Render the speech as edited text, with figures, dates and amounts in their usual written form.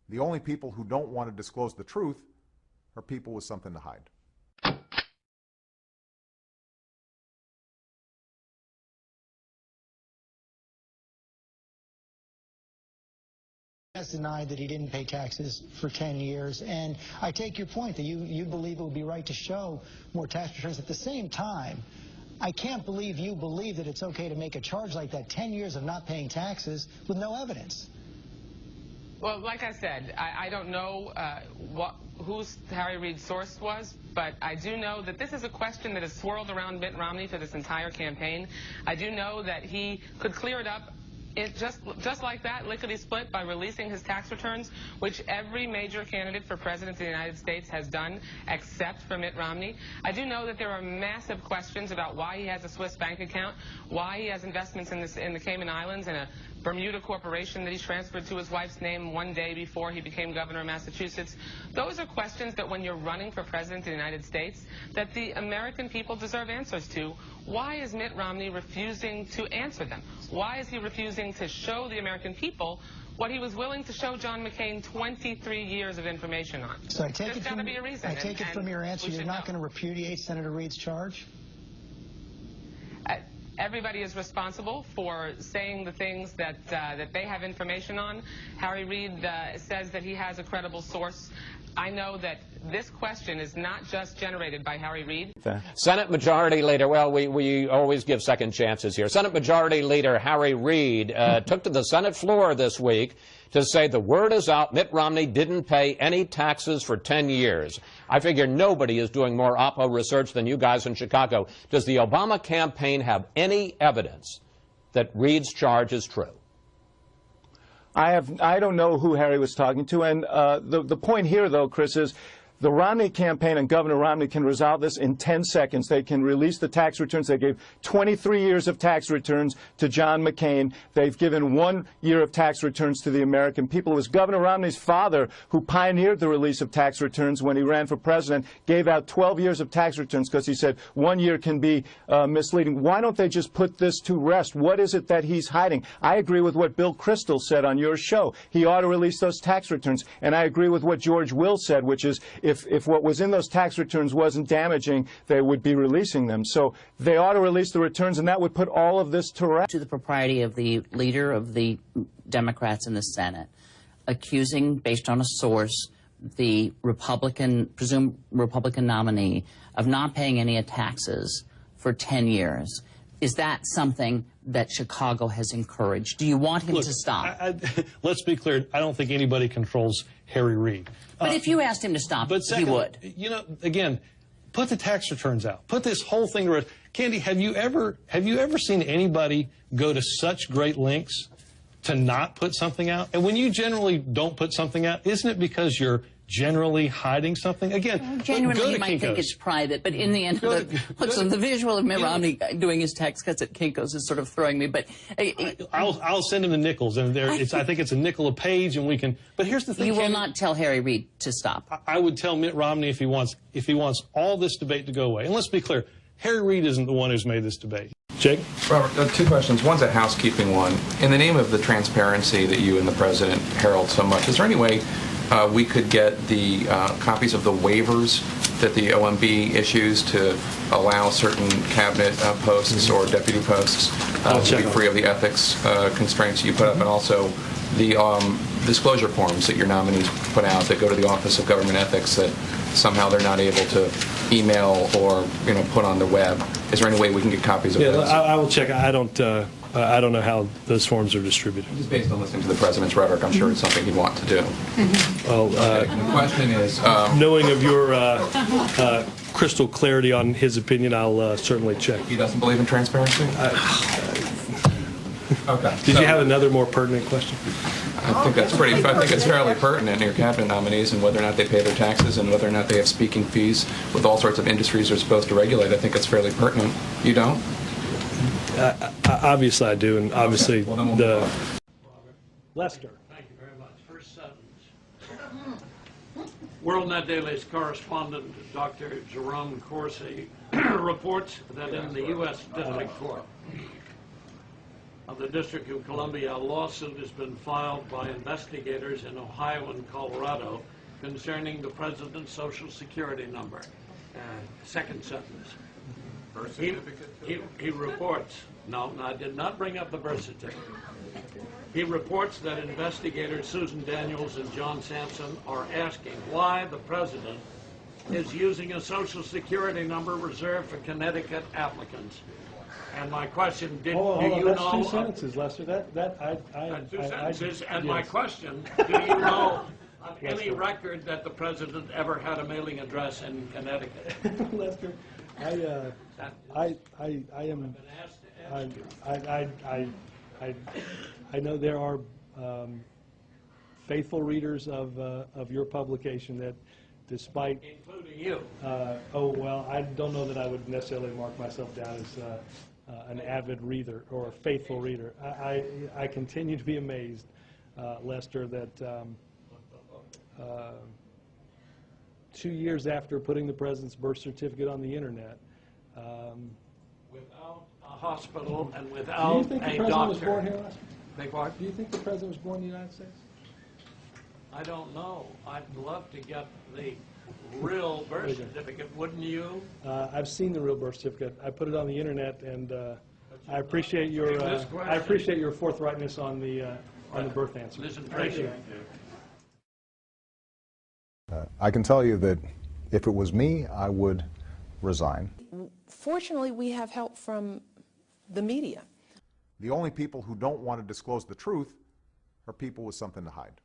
The only people who don't want to disclose the truth are people with something to hide. Has denied that he didn't pay taxes for 10 years, and I take your point that you believe it would be right to show more tax returns. At the same time, I can't believe you believe that it's okay to make a charge like that, 10 years of not paying taxes with no evidence. Well, like I said, I don't know whose Harry Reid's source was, but I do know that this is a question that has swirled around Mitt Romney for this entire campaign. I do know that he could clear it up just like that, lickety-split, by releasing his tax returns, which every major candidate for president of the United States has done, except for Mitt Romney. I do know that there are massive questions about why he has a Swiss bank account, why he has investments in the Cayman Islands and a Bermuda corporation that he's transferred to his wife's name one day before he became governor of Massachusetts. Those are questions that when you're running for president of the United States, that the American people deserve answers to. Why is Mitt Romney refusing to answer them? Why is he refusing to show the American people what he was willing to show John McCain 23 years of information on? So I take There's got to be a reason. I take it from your answer you're not going to repudiate Senator Reid's charge? Everybody is responsible for saying the things that they have information on. Harry Reid says that he has a credible source. I know that this question is not just generated by Harry Reid. Senate Majority Leader, well, we always give second chances here. Senate Majority Leader Harry Reid took to the Senate floor this week to say the word is out, Mitt Romney didn't pay any taxes for 10 years. I figure nobody is doing more Oppo research than you guys in Chicago. Does the Obama campaign have any evidence that Reid's charge is true? I don't know who Harry was talking to, and the point here, though, Chris, is the Romney campaign and Governor Romney can resolve this in 10 seconds. They can release the tax returns. They gave 23 years of tax returns to John McCain. They've given 1 year of tax returns to the American people. It was Governor Romney's father who pioneered the release of tax returns when he ran for president, gave out 12 years of tax returns because he said 1 year can be misleading. Why don't they just put this to rest? What is it that he's hiding? I agree with what Bill Kristol said on your show. He ought to release those tax returns. And I agree with what George Will said, which is if what was in those tax returns wasn't damaging, they would be releasing them. So they ought to release the returns, and that would put all of this to rest. To the propriety of the leader of the Democrats in the Senate accusing, based on a source, the presumed Republican nominee of not paying any taxes for 10 years. Is that something that Chicago has encouraged? Do you want him to stop? Let's be clear. I don't think anybody controls Harry Reid. But if you asked him to stop, he would. You know, again, put the tax returns out. Put this whole thing to rest. Candy, have you ever seen anybody go to such great lengths to not put something out? And when you generally don't put something out, isn't it because you're generally hiding something? Again, genuinely you might think it's private, but in the end, the visual of Mitt Romney doing his tax cuts at Kinko's is sort of throwing me. But I'll send him the nickels, and I think it's a nickel a page, and we can. But here's the thing: you will not tell Harry Reid to stop. I would tell Mitt Romney if he wants all this debate to go away. And let's be clear: Harry Reid isn't the one who's made this debate. Jake? Robert, two questions. One's a housekeeping one. In the name of the transparency that you and the president herald so much, is there any way we could get the copies of the waivers that the OMB issues to allow certain cabinet posts or deputy posts to be free of the ethics constraints you put up, and also the disclosure forms that your nominees put out that go to the Office of Government Ethics that somehow they're not able to email or put on the web? Is there any way we can get copies of those? I will check. I don't know how those forms are distributed. Just based on listening to the president's rhetoric, I'm sure it's something he'd want to do. Well, the question is, knowing of your crystal clarity on his opinion, I'll certainly check. He doesn't believe in transparency? Okay. Did you have another more pertinent question? I think that's fairly pertinent. Your cabinet nominees and whether or not they pay their taxes and whether or not they have speaking fees with all sorts of industries they're supposed to regulate. I think it's fairly pertinent. You don't? Obviously I do, and obviously the... Lester. Thank you very much. First sentence. WorldNet Daily's correspondent, Dr. Jerome Corsi, reports that in the U.S. District Court, of the District of Columbia, a lawsuit has been filed by investigators in Ohio and Colorado concerning the president's Social Security number. Second sentence. Birth certificate? He reports, no, I did not bring up the birth certificate. He reports that investigators Susan Daniels and John Sampson are asking why the president is using a Social Security number reserved for Connecticut applicants. And my question, do you know... That's two sentences, Lester. Two sentences, and yes. my question, do you know on any record that the president ever had a mailing address in Connecticut? Lester, I know there are faithful readers of your publication that, despite, including you. Well, I don't know that I would necessarily mark myself down as an avid reader or a faithful reader. I continue to be amazed, Lester, that 2 years after putting the president's birth certificate on the internet, Without a hospital and do without you think the a president doctor. was born here, Lester? Beg pardon? Do you think the president was born in the United States? I don't know. I'd love to get the real birth certificate, wouldn't you? I've seen the real birth certificate. I put it on the internet, and I appreciate your forthrightness on the birth answer. Listen, Thank you. I can tell you that if it was me, I would resign. Fortunately, we have help from the media. The only people who don't want to disclose the truth are people with something to hide.